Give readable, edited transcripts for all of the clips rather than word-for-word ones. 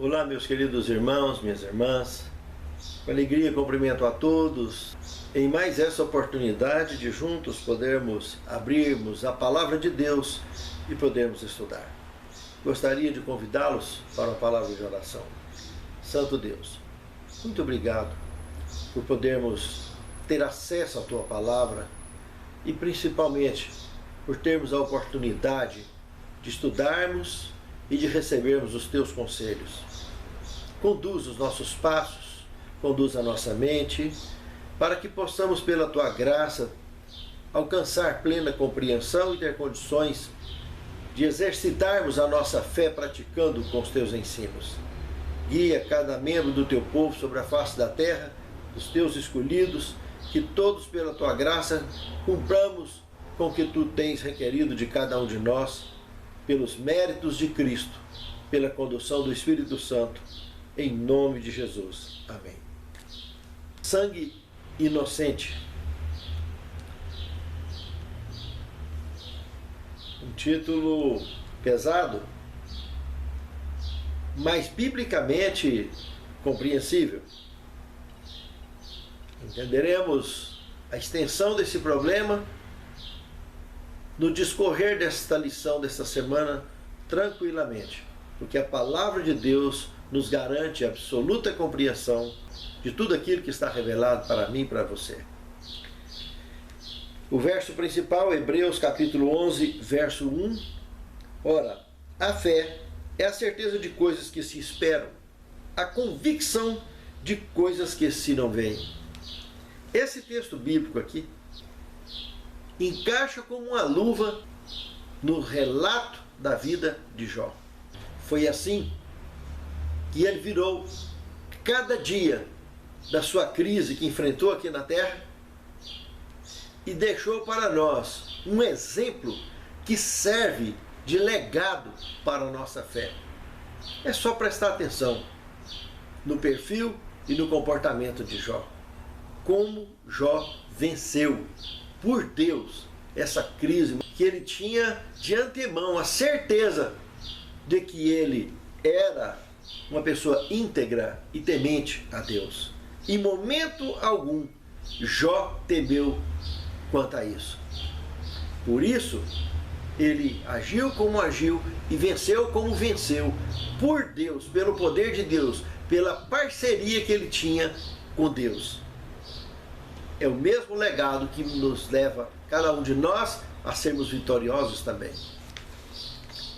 Olá, meus queridos irmãos, minhas irmãs. Com alegria cumprimento a todos em mais essa oportunidade de juntos podermos abrirmos a palavra de Deus e podermos estudar. Gostaria de convidá-los para uma palavra de oração. Santo Deus, muito obrigado por podermos ter acesso à Tua palavra e principalmente por termos a oportunidade de estudarmos e de recebermos os Teus conselhos. Conduz os nossos passos, conduz a nossa mente, para que possamos, pela Tua graça, alcançar plena compreensão e ter condições de exercitarmos a nossa fé praticando com os Teus ensinos. Guia cada membro do Teu povo sobre a face da terra, os Teus escolhidos, que todos, pela Tua graça, cumpramos com o que Tu tens requerido de cada um de nós, pelos méritos de Cristo, pela condução do Espírito Santo, em nome de Jesus. Amém. Sangue inocente. Um título pesado, mas biblicamente compreensível. Entenderemos a extensão desse problema no discorrer desta lição, desta semana, tranquilamente, porque a palavra de Deus nos garante a absoluta compreensão de tudo aquilo que está revelado para mim e para você. O verso principal, Hebreus capítulo 11, verso 1. Ora, a fé é a certeza de coisas que se esperam, a convicção de coisas que se não veem. Esse texto bíblico aqui encaixa como uma luva no relato da vida de Jó. Foi assim que ele virou cada dia da sua crise que enfrentou aqui na terra e deixou para nós um exemplo que serve de legado para a nossa fé. É só prestar atenção no perfil e no comportamento de Jó. Como Jó venceu por Deus essa crise que ele tinha de antemão a certeza de que ele era uma pessoa íntegra e temente a Deus. Em momento algum, Jó temeu quanto a isso. Por isso, ele agiu como agiu e venceu como venceu, por Deus, pelo poder de Deus, pela parceria que ele tinha com Deus. É o mesmo legado que nos leva, cada um de nós, a sermos vitoriosos também.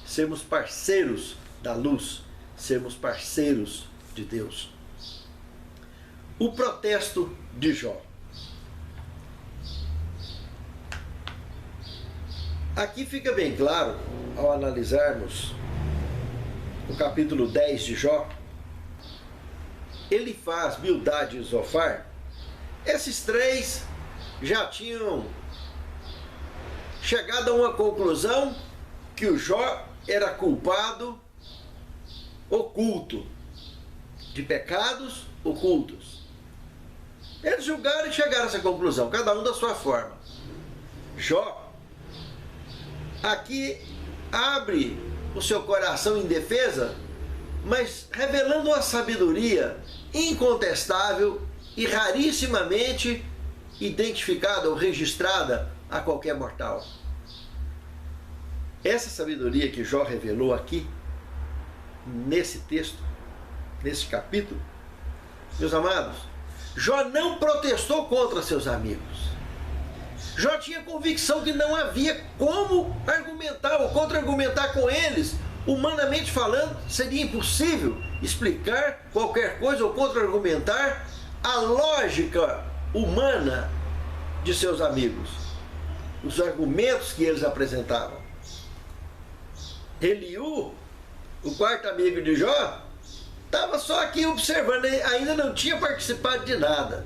Sermos parceiros da luz, sermos parceiros de Deus. O protesto de Jó. Aqui fica bem claro, ao analisarmos o capítulo 10 de Jó, Elifaz, Bildade e Zofar. Esses três já tinham chegado a uma conclusão que o Jó era culpado oculto, de pecados ocultos. Eles julgaram e chegaram a essa conclusão, cada um da sua forma. Jó aqui abre o seu coração em defesa, mas revelando uma sabedoria incontestável e rarissimamente identificada ou registrada a qualquer mortal. Essa sabedoria que Jó revelou aqui, nesse texto, nesse capítulo, meus amados, Jó não protestou contra seus amigos. Jó tinha convicção que não havia como argumentar ou contra-argumentar com eles. Humanamente falando, seria impossível explicar qualquer coisa ou contra-argumentar a lógica humana de seus amigos, os argumentos que eles apresentavam. Eliú, o quarto amigo de Jó, estava só aqui observando, ainda não tinha participado de nada.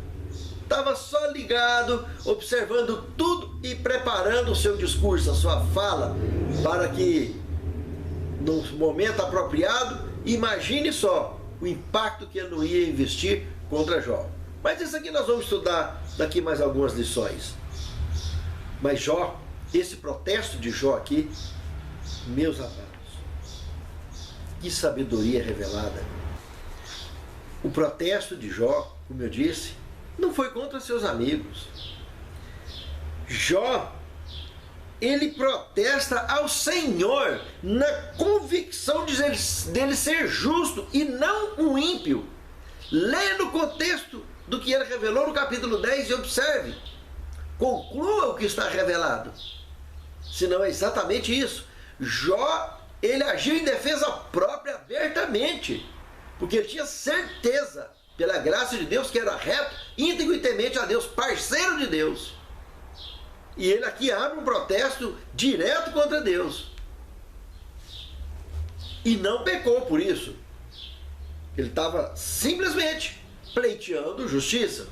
Estava só ligado, observando tudo e preparando o seu discurso, a sua fala, para que, no momento apropriado, imagine só o impacto que ele não ia investir contra Jó. Mas isso aqui nós vamos estudar daqui mais algumas lições. Mas Jó, esse protesto de Jó aqui, meus amados, que sabedoria revelada, O protesto de Jó, como eu disse, não foi contra seus amigos. Jó, ele protesta ao Senhor na convicção dele ser justo e não um ímpio. Leia no contexto do que ele revelou no capítulo 10 e observe. Conclua o que está revelado. Senão é exatamente isso. Jó, ele agiu em defesa própria abertamente, porque ele tinha certeza, pela graça de Deus, que era reto, íntegro e temente a Deus, parceiro de Deus. E ele aqui abre um protesto direto contra Deus. E não pecou por isso. Ele estava simplesmente pleiteando justiça.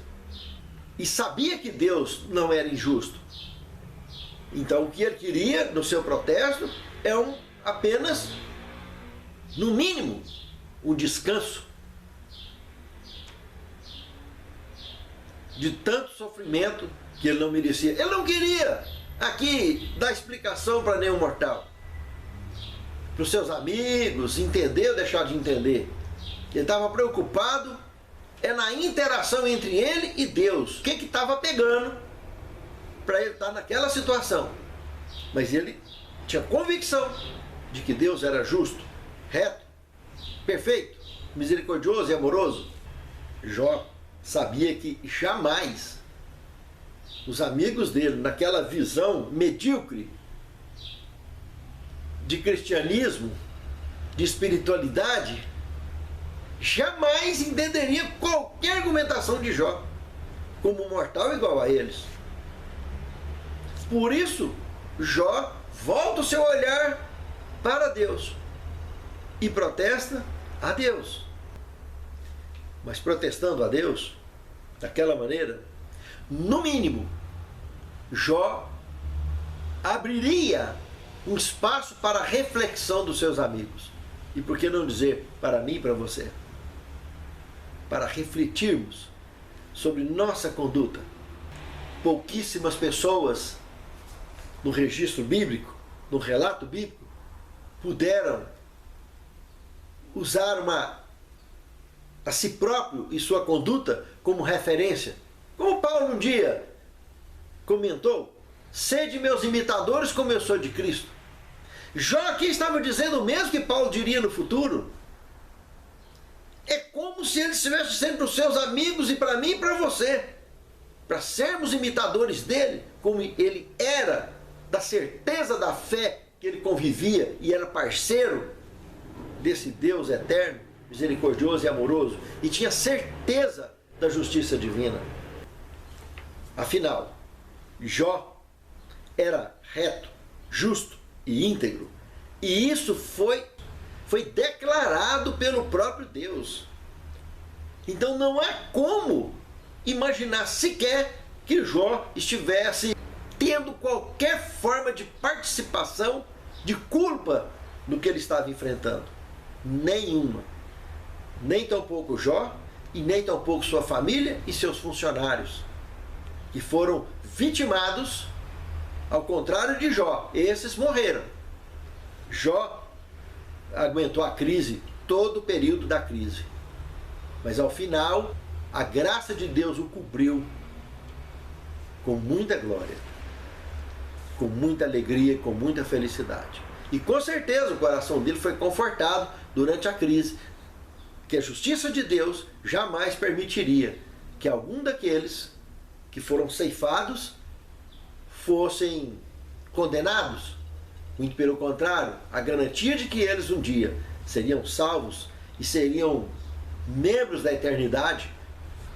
E sabia que Deus não era injusto. Então o que ele queria no seu protesto é apenas, no mínimo, um descanso de tanto sofrimento que ele não merecia. Ele não queria aqui dar explicação para nenhum mortal, para os seus amigos, entender ou deixar de entender. Ele estava preocupado na interação entre ele e Deus. O que estava pegando para ele estar naquela situação? Mas ele tinha convicção de que Deus era justo, reto, perfeito, misericordioso e amoroso. Jó sabia que jamais os amigos dele, naquela visão medíocre de cristianismo, de espiritualidade, jamais entenderia qualquer argumentação de Jó como um mortal igual a eles. Por isso, Jó volta o seu olhar para Deus e protesta a Deus. Mas protestando a Deus daquela maneira, no mínimo, Jó abriria um espaço para a reflexão dos seus amigos. E por que não dizer para mim e para você? Para refletirmos sobre nossa conduta. Pouquíssimas pessoas no registro bíblico, no relato bíblico, puderam usar a si próprio e sua conduta como referência. Como Paulo um dia comentou: sede meus imitadores como eu sou de Cristo. Jó aqui estava dizendo o mesmo que Paulo diria no futuro. É como se ele estivesse dizendo para os seus amigos e para mim e para você, para sermos imitadores dele, como ele era, da certeza da fé que ele convivia e era parceiro desse Deus eterno, misericordioso e amoroso, e tinha certeza da justiça divina. Afinal, Jó era reto, justo e íntegro, e isso foi declarado pelo próprio Deus. Então não há como imaginar sequer que Jó estivesse tendo qualquer forma de participação, de culpa no que ele estava enfrentando. Nenhuma. Nem tampouco Jó, e nem tampouco sua família e seus funcionários, que foram vitimados, ao contrário de Jó. Esses morreram. Jó aguentou a crise, todo o período da crise. Mas ao final, a graça de Deus o cobriu com muita glória, com muita alegria, com muita felicidade. E com certeza o coração dele foi confortado durante a crise, que a justiça de Deus jamais permitiria que algum daqueles que foram ceifados fossem condenados. Muito pelo contrário, a garantia de que eles um dia seriam salvos e seriam membros da eternidade,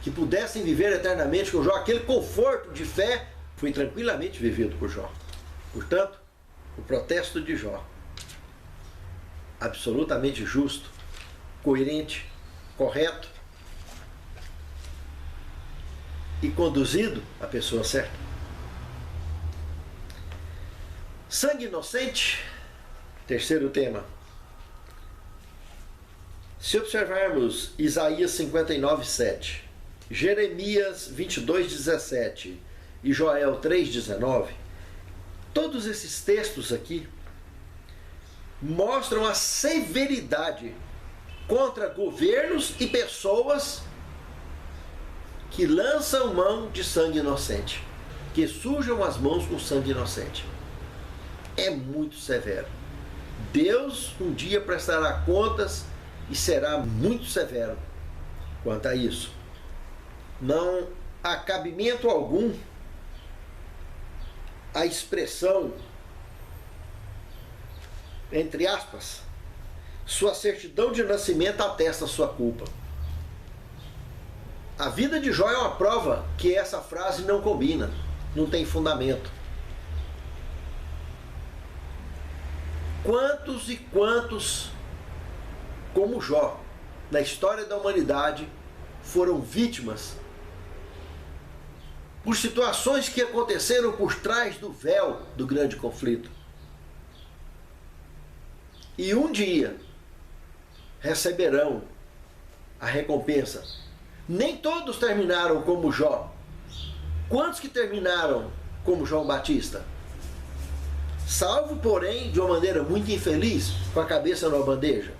que pudessem viver eternamente com Jó, aquele conforto de fé, foi tranquilamente vivido por Jó. Portanto, o protesto de Jó, absolutamente justo, coerente, correto e conduzido à pessoa certa. Sangue inocente, terceiro tema. Se observarmos Isaías 59:7, Jeremias 22:17 e Joel 3:19, todos esses textos aqui mostram a severidade contra governos e pessoas que lançam mão de sangue inocente, que sujam as mãos com sangue inocente. É muito severo. Deus um dia prestará contas e será muito severo quanto a isso. Não há cabimento algum à expressão, entre aspas, sua certidão de nascimento atesta sua culpa. A vida de Jó é uma prova que essa frase não combina, não tem fundamento. Quantos e quantos, como Jó, na história da humanidade, foram vítimas por situações que aconteceram por trás do véu do grande conflito. E um dia receberão a recompensa. Nem todos terminaram como Jó. Quantos que terminaram como João Batista? Salvo, porém, de uma maneira muito infeliz, com a cabeça numa bandeja.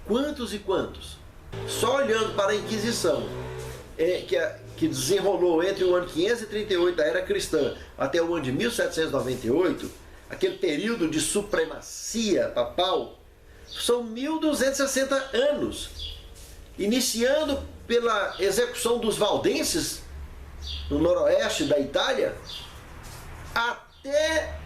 Quantos e quantos? Só olhando para a Inquisição, que desenrolou entre o ano 538 da era cristã até o ano de 1798, aquele período de supremacia papal, são 1260 anos, iniciando pela execução dos valdenses no noroeste da Itália, até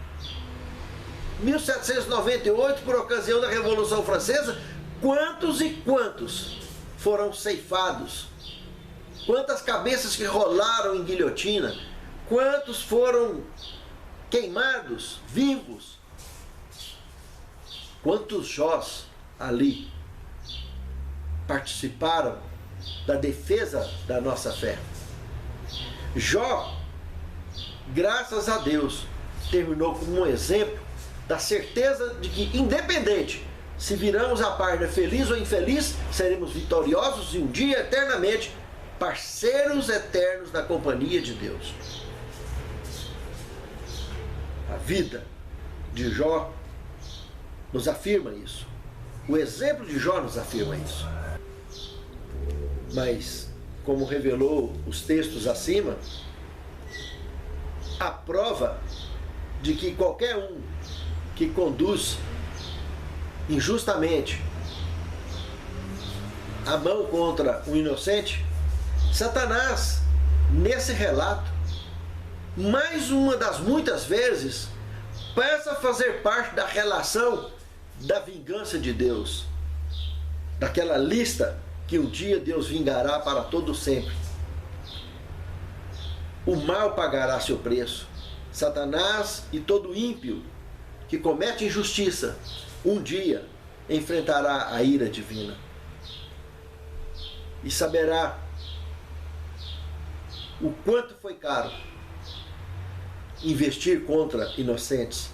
1798, por ocasião da Revolução Francesa. Quantos e quantos foram ceifados? Quantas cabeças que rolaram em guilhotina? Quantos foram queimados, vivos? Quantos Jós ali participaram da defesa da nossa fé? Jó, graças a Deus, terminou como um exemplo da certeza de que, independente se viramos a página feliz ou infeliz, seremos vitoriosos e um dia, eternamente, parceiros eternos da companhia de Deus. A vida de Jó nos afirma isso. O exemplo de Jó nos afirma isso. Mas, como revelou os textos acima, a prova de que qualquer um que conduz injustamente a mão contra o inocente, Satanás, nesse relato, mais uma das muitas vezes, passa a fazer parte da relação da vingança de Deus, daquela lista que um dia Deus vingará para todo sempre. O mal pagará seu preço. Satanás e todo ímpio que comete injustiça um dia enfrentará a ira divina e saberá o quanto foi caro investir contra inocentes,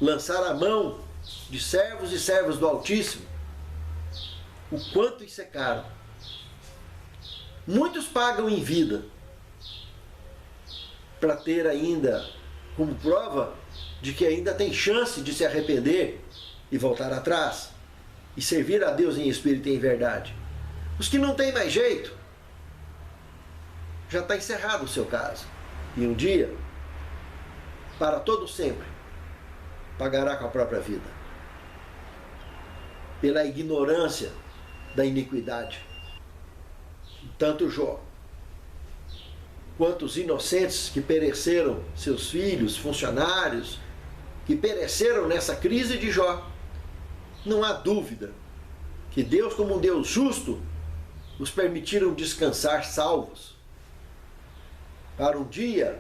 lançar a mão de servos e servas do Altíssimo. O quanto isso é caro. Muitos pagam em vida para ter ainda como prova de que ainda tem chance de se arrepender e voltar atrás e servir a Deus em espírito e em verdade. Os que não têm mais jeito, já está encerrado o seu caso. E um dia, para todo sempre, pagará com a própria vida. Pela ignorância da iniquidade. Tanto Jó, quanto os inocentes que pereceram, seus filhos, funcionários, que pereceram nessa crise de Jó, não há dúvida que Deus, como um Deus justo, os permitiram descansar salvos, para um dia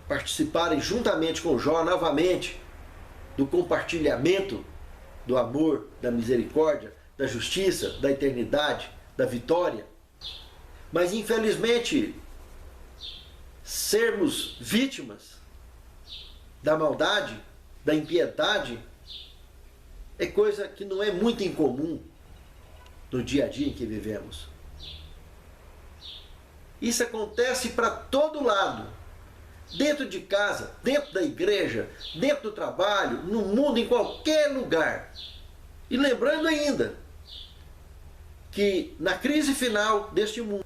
participarem juntamente com Jó novamente do compartilhamento do amor, da misericórdia, da justiça, da eternidade, da vitória. Mas infelizmente, sermos vítimas da maldade, da impiedade, é coisa que não é muito incomum no dia a dia em que vivemos. Isso acontece para todo lado, dentro de casa, dentro da igreja, dentro do trabalho, no mundo, em qualquer lugar. E lembrando ainda que na crise final deste mundo,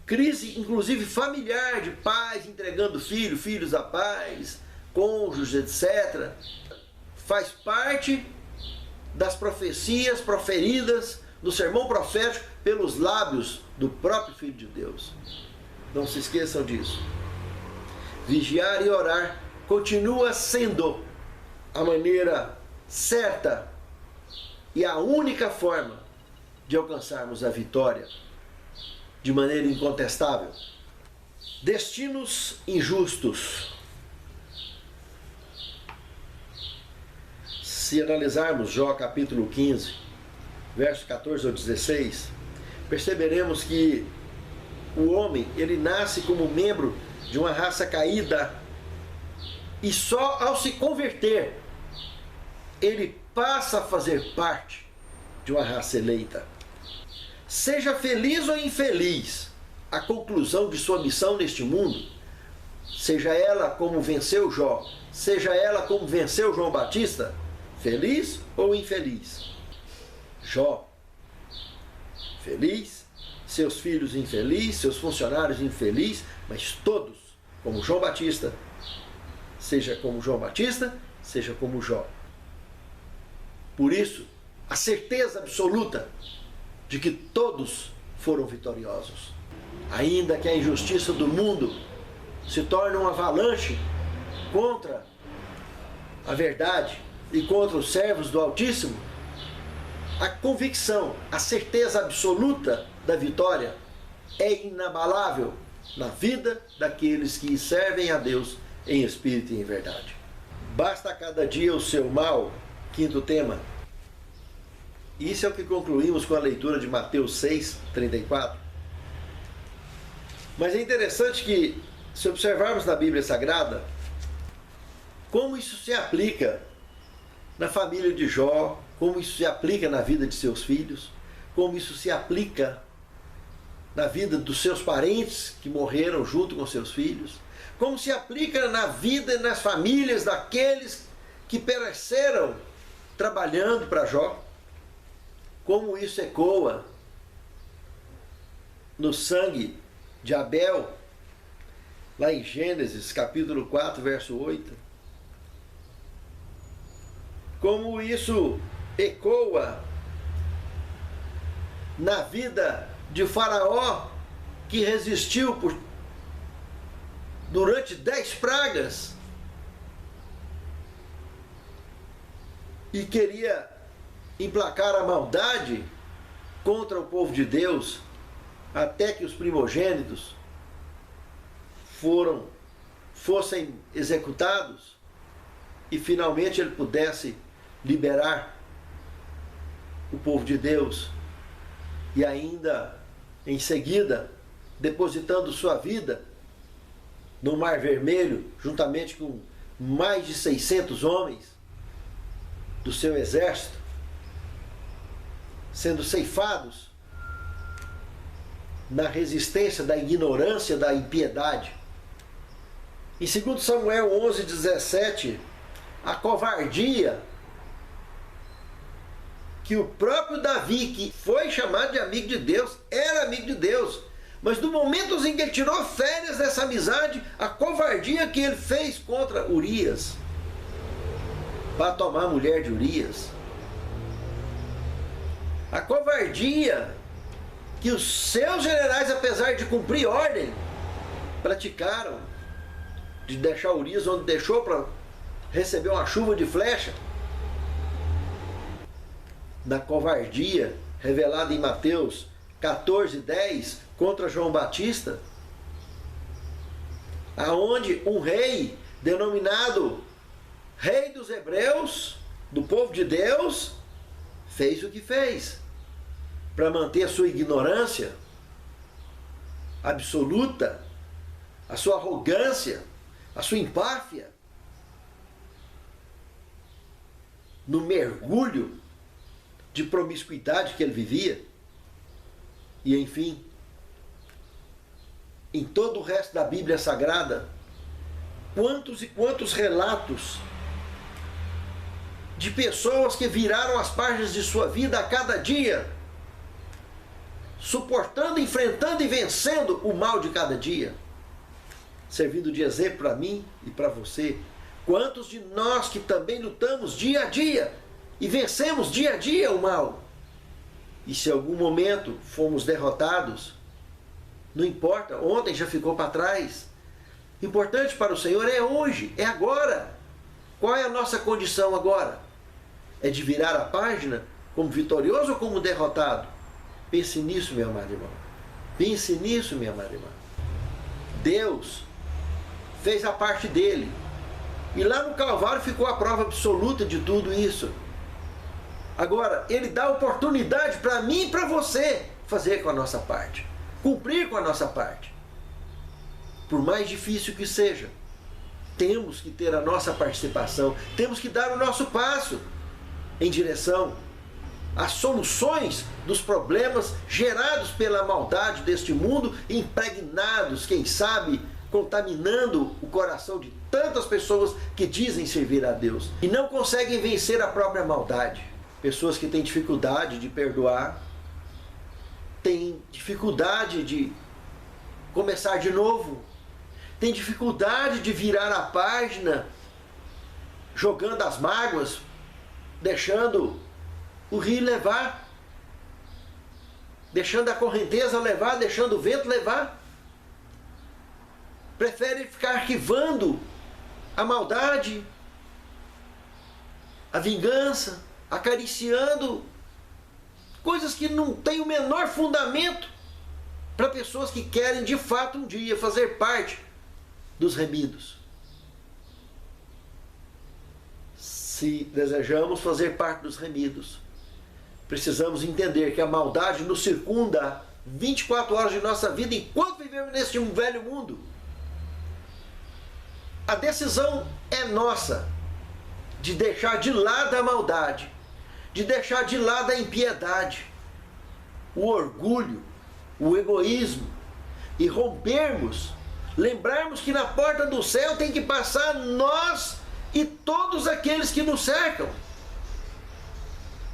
crise inclusive familiar, de pais entregando filhos, filhos a pais, cônjuges, etc., faz parte das profecias proferidas no sermão profético pelos lábios do próprio Filho de Deus. Não se esqueçam disso. Vigiar e orar continua sendo a maneira certa e a única forma de alcançarmos a vitória de maneira incontestável. Destinos injustos. Se analisarmos Jó capítulo 15, versos 14 ao 16, perceberemos que o homem, ele nasce como membro de uma raça caída e só ao se converter, ele passa a fazer parte de uma raça eleita. Seja feliz ou infeliz a conclusão de sua missão neste mundo, seja ela como venceu Jó, seja ela como venceu João Batista, feliz ou infeliz. Jó, feliz, seus filhos infelizes, seus funcionários infelizes, mas todos, como João Batista, seja como João Batista, seja como Jó. Por isso, a certeza absoluta de que todos foram vitoriosos. Ainda que a injustiça do mundo se torne uma avalanche contra a verdade e contra os servos do Altíssimo, a convicção, a certeza absoluta da vitória é inabalável na vida daqueles que servem a Deus em espírito e em verdade. Basta a cada dia o seu mal, quinto tema. Isso é o que concluímos com a leitura de Mateus 6, 34. Mas é interessante que, se observarmos na Bíblia Sagrada, como isso se aplica na família de Jó, como isso se aplica na vida de seus filhos, como isso se aplica na vida dos seus parentes que morreram junto com seus filhos, como se aplica na vida e nas famílias daqueles que pereceram trabalhando para Jó, como isso ecoa no sangue de Abel, lá em Gênesis capítulo 4, verso 8, como isso ecoa na vida de Faraó, que resistiu durante 10 pragas e queria emplacar a maldade contra o povo de Deus, até que os primogênitos fossem executados e finalmente ele pudesse liberar o povo de Deus, e ainda em seguida depositando sua vida no Mar Vermelho, juntamente com mais de 600 homens do seu exército, sendo ceifados na resistência da ignorância, da impiedade. Em 2 Samuel 11, 17, a covardia que o próprio Davi, que foi chamado de amigo de Deus, era amigo de Deus, mas no momento em que ele tirou férias dessa amizade, a covardia que ele fez contra Urias, para tomar a mulher de Urias, a covardia que os seus generais, apesar de cumprir ordem, praticaram, de deixar Urias onde deixou para receber uma chuva de flecha, na covardia revelada em Mateus 14, 10, contra João Batista, aonde um rei denominado Rei dos Hebreus, do povo de Deus, fez o que fez para manter a sua ignorância absoluta, a sua arrogância, a sua empáfia, no mergulho de promiscuidade que ele vivia. E enfim, em todo o resto da Bíblia Sagrada, quantos e quantos relatos de pessoas que viraram as páginas de sua vida a cada dia, suportando, enfrentando e vencendo o mal de cada dia, servindo de exemplo para mim e para você. Quantos de nós que também lutamos dia a dia e vencemos dia a dia o mal? E se em algum momento fomos derrotados, não importa, ontem já ficou para trás. Importante para o Senhor é hoje, é agora. Qual é a nossa condição agora? É de virar a página como vitorioso ou como derrotado? Pense nisso, meu amado irmão. Pense nisso, minha amada irmã. Deus fez a parte dele. E lá no Calvário ficou a prova absoluta de tudo isso. Agora, Ele dá oportunidade para mim e para você fazer com a nossa parte. Cumprir com a nossa parte. Por mais difícil que seja, temos que ter a nossa participação. Temos que dar o nosso passo em direção às soluções dos problemas gerados pela maldade deste mundo, impregnados, quem sabe, contaminando o coração de tantas pessoas que dizem servir a Deus e não conseguem vencer a própria maldade. Pessoas que têm dificuldade de perdoar, têm dificuldade de começar de novo, têm dificuldade de virar a página, jogando as mágoas, deixando o rio levar, deixando a correnteza levar, deixando o vento levar. Preferem ficar arquivando a maldade, a vingança, acariciando coisas que não têm o menor fundamento para pessoas que querem de fato um dia fazer parte dos remidos. Se desejamos fazer parte dos remidos, precisamos entender que a maldade nos circunda 24 horas de nossa vida enquanto vivemos neste velho mundo. A decisão é nossa de deixar de lado a maldade, de deixar de lado a impiedade, o orgulho, o egoísmo e rompermos, lembrarmos que na porta do céu tem que passar nós e todos aqueles que nos cercam.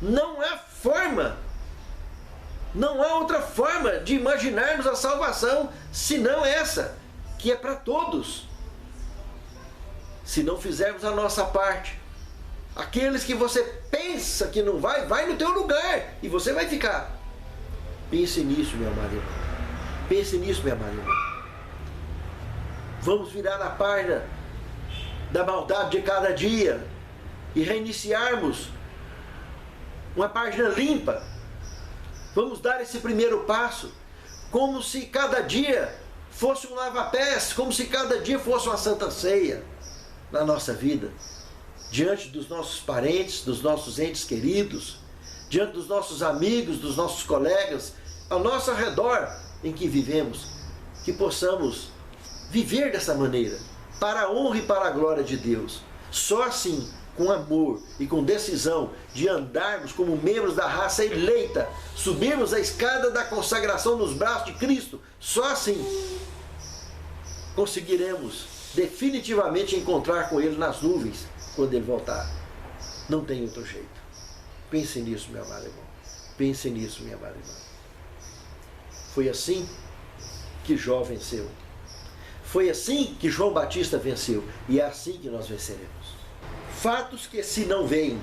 Não há forma, não há outra forma de imaginarmos a salvação senão essa, que é para todos. Se não fizermos a nossa parte, aqueles que você pensa que não vai, vai no teu lugar e você vai ficar. Pense nisso, meu amado irmão. Pense nisso, minha amada irmã. Vamos virar a página da maldade de cada dia e reiniciarmos uma página limpa. Vamos dar esse primeiro passo, como se cada dia fosse um lava-pés, como se cada dia fosse uma santa ceia na nossa vida, diante dos nossos parentes, dos nossos entes queridos, diante dos nossos amigos, dos nossos colegas, ao nosso redor em que vivemos, que possamos viver dessa maneira, para a honra e para a glória de Deus. Só assim, com amor e com decisão de andarmos como membros da raça eleita, subirmos a escada da consagração nos braços de Cristo, só assim conseguiremos definitivamente encontrar com Ele nas nuvens quando Ele voltar. Não tem outro jeito. Pense nisso, meu amado irmão. Pense nisso, minha amada irmã. Foi assim que Jó venceu. Foi assim que João Batista venceu. E é assim que nós venceremos. Fatos que se não veem.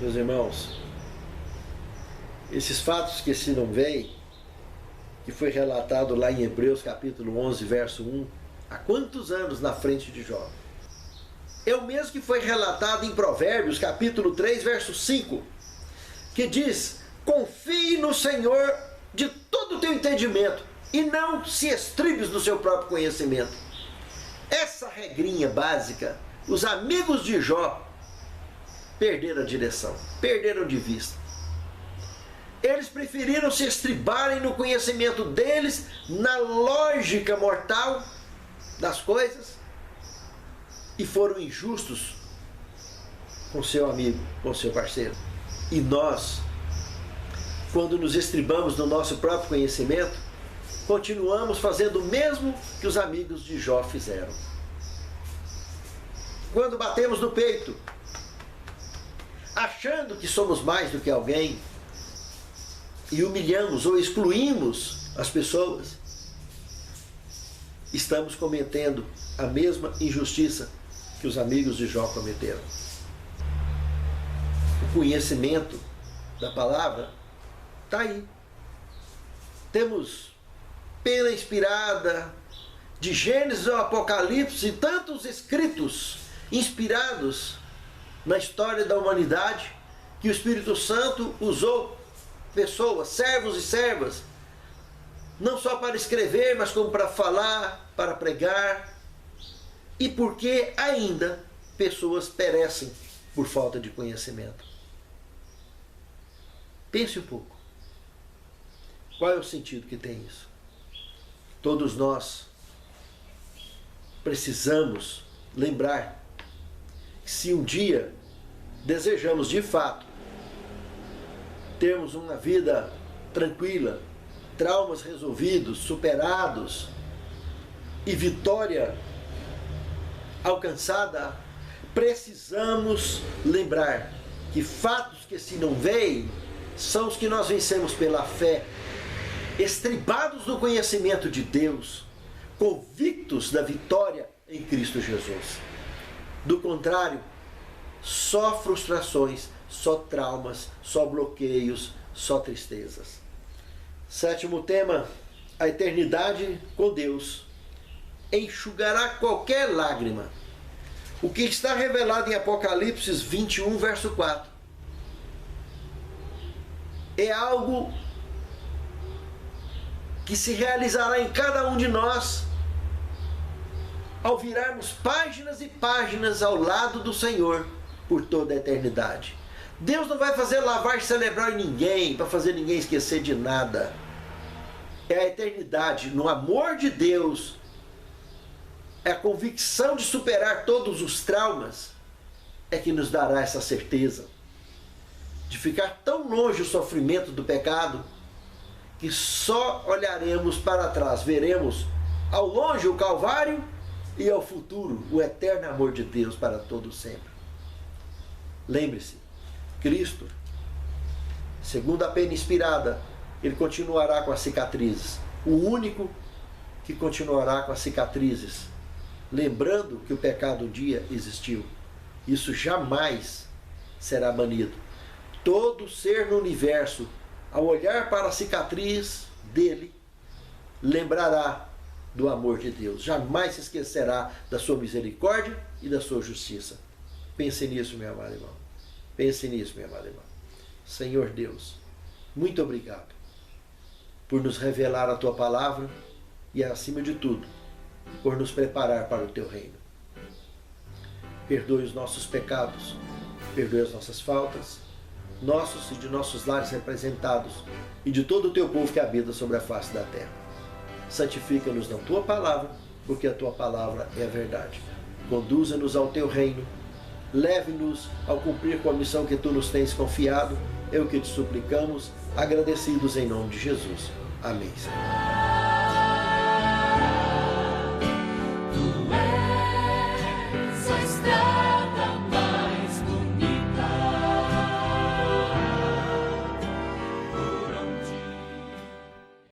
Meus irmãos, esses fatos que se não veem, que foi relatado lá em Hebreus capítulo 11, verso 1, há quantos anos na frente de Jó? É o mesmo que foi relatado em Provérbios capítulo 3, verso 5, que diz: confie no Senhor de todo o teu entendimento e não se estribes no seu próprio conhecimento. Essa regrinha básica, os amigos de Jó perderam a direção, perderam de vista. Eles preferiram se estribarem no conhecimento deles, na lógica mortal das coisas, e foram injustos com seu amigo, com seu parceiro. E nós, quando nos estribamos no nosso próprio conhecimento, continuamos fazendo o mesmo que os amigos de Jó fizeram. Quando batemos no peito, achando que somos mais do que alguém e humilhamos ou excluímos as pessoas, estamos cometendo a mesma injustiça que os amigos de Jó cometeram. O conhecimento da palavra está aí. Temos pena inspirada, de Gênesis ao Apocalipse, e tantos escritos inspirados na história da humanidade, que o Espírito Santo usou pessoas, servos e servas, não só para escrever, mas como para falar, para pregar. E porque ainda pessoas perecem por falta de conhecimento. Pense um pouco. Qual é o sentido que tem isso? Todos nós precisamos lembrar que se um dia desejamos de fato termos uma vida tranquila, traumas resolvidos, superados e vitória alcançada, precisamos lembrar que fatos que se não veem são os que nós vencemos pela fé, estribados no conhecimento de Deus, convictos da vitória em Cristo Jesus. Do contrário, só frustrações, só traumas, só bloqueios, só tristezas. Sétimo tema, a eternidade com Deus enxugará qualquer lágrima. O que está revelado em Apocalipse 21, verso 4. É algo que se realizará em cada um de nós ao virarmos páginas e páginas ao lado do Senhor por toda a eternidade. Deus não vai fazer lavagem cerebral em ninguém, para fazer ninguém esquecer de nada. É a eternidade no amor de Deus, é a convicção de superar todos os traumas, é que nos dará essa certeza de ficar tão longe o sofrimento do pecado, que só olharemos para trás, veremos ao longe o Calvário e ao futuro o eterno amor de Deus para todo sempre. Lembre-se, Cristo, segundo a pena inspirada, ele continuará com as cicatrizes. O único que continuará com as cicatrizes, lembrando que o pecado um dia existiu. Isso jamais será banido. Todo ser no universo, ao olhar para a cicatriz dele, lembrará do amor de Deus. Jamais se esquecerá da sua misericórdia e da sua justiça. Pense nisso, meu amado irmão. Pense nisso, meu amado irmão. Senhor Deus, muito obrigado por nos revelar a tua palavra e, acima de tudo, por nos preparar para o teu reino. Perdoe os nossos pecados, perdoe as nossas faltas, nossos e de nossos lares representados, e de todo o teu povo que habita sobre a face da terra. Santifica-nos na tua palavra, porque a tua palavra é a verdade. Conduza-nos ao teu reino, leve-nos ao cumprir com a missão que tu nos tens confiado. É o que te suplicamos, agradecidos em nome de Jesus. Amém, Senhor.